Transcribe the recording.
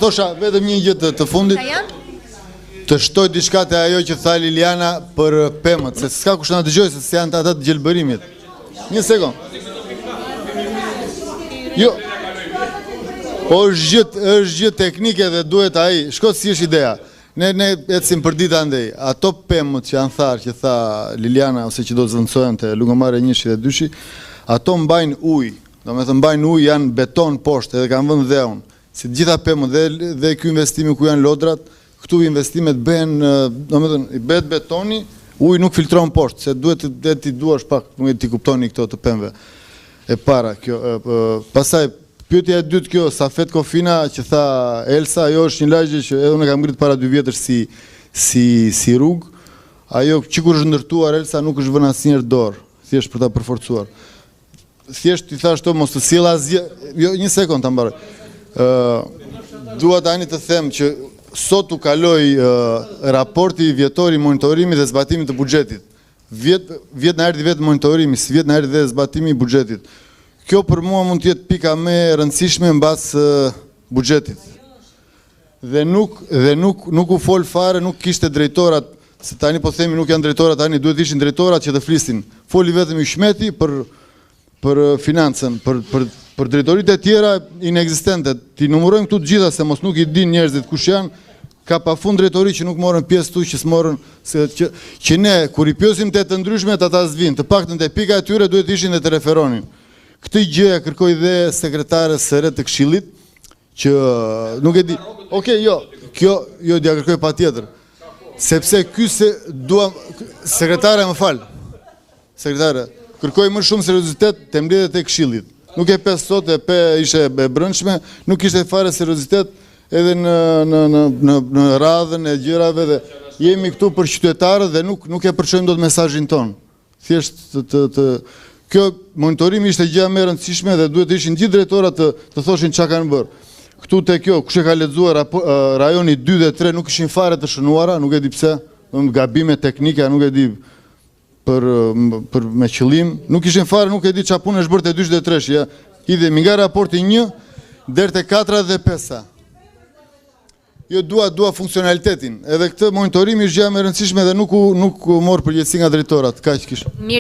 Thosha vetëm një gjë të fundit. Të shtoj diçka te ajo që tha Liliana për pemët, se s'ka kush na dëgjoj se janë ata të gjelbërimit. Një sekond. Jo. Po është gjë teknike dhe duhet ai. Shko si është ideja. Ne ecim për ditë andej. Ato pemët që janë tharë, që tha Liliana ose që do të zëndësohen te lungomare 1 dhe 2, ato mbajnë ujë. Domethënë mbajnë ujë, janë beton poshtë edhe kanë vënë dheun. Si të gjitha pemët dhe ky investimi ku janë lodrat, këtu investimet bëhen, domethënë i bëhet betoni, uji nuk filtron poshtë, se duhet të ti duash pak, nuk e ti kuptoni këto të pemëve. E para kjo, pastaj pyetja e dytë kjo, Safet Kofina që tha Elsa, ajo është një lagje që edhe unë kam ngrit para 2 vjetësh si rrugë. Ajo që kur është ndërtuar Elsa nuk është vënë asnjëherë dorë, thjesht për ta përforcuar. Thjesht ti thash to mos të sjell asgjë, jo një sekond ta mbaroj. Dua tani të them që sot u kaloi raporti vjetor i monitorimit dhe zbatimit të buxhetit. Vjet na erdhi vetë monitorimi, si vjet na erdhi dhe zbatimi i buxhetit. Kjo për mua mund të jetë pika më e rëndësishme mbas buxhetit. Dhe nuk u fol fare, nuk kishte drejtorat, se tani po themi nuk janë drejtorat tani, duhet ishin drejtorat që të flisnin. Foli vetëm Yshmeti për financën, për drejtoritë e tjera inekzistente. Ti numërojmë këtu të gjitha se mos nuk i din njerëzit kush janë, ka pafund drejtori që nuk morën pjesë tu, që s'morën, që ne kur i pyesim të ndryshmet ata s'vin, të paktën te pika e tyre duhet ishin dhe të referonin. Këtë gjë e kërkoi dhe sekretares së re të Këshillit, që nuk e di. Okej, jo, kjo jo dia kërkoi patjetër. Sepse ky sekretare më fal. Sekretare, kërkoi më shumë seriozitet te mbledhjet e Këshillit. Nuk e pe sot, e pe ishe e brëndshme, nuk ishte fare seriozitet edhe në radhën e gjërave dhe jemi këtu për qytetarët dhe nuk e përçojmë dot mesazhin ton. Thjesht kjo monitorimi ishte gjëja më e rëndësishme dhe duhet ishin gjithë drejtorat të thoshin çka kanë bërë. Këtu te kjo, kush e ka lexuar rajoni 2 dhe 3 nuk ishin fare të shënuara, nuk e di pse, gabime teknike, nuk e di për me qëllim, nuk ishin fare, nuk e di çfarë punë është bërë te 2 dhe 3, ja. Idhemi nga raporti 1 deri te 4 dhe 5. Jo dua funksionalitetin. Edhe këtë monitorimi është gjë më e rëndësishme dhe nuk u mor përgjegjësi nga drejtorat, kaq kish.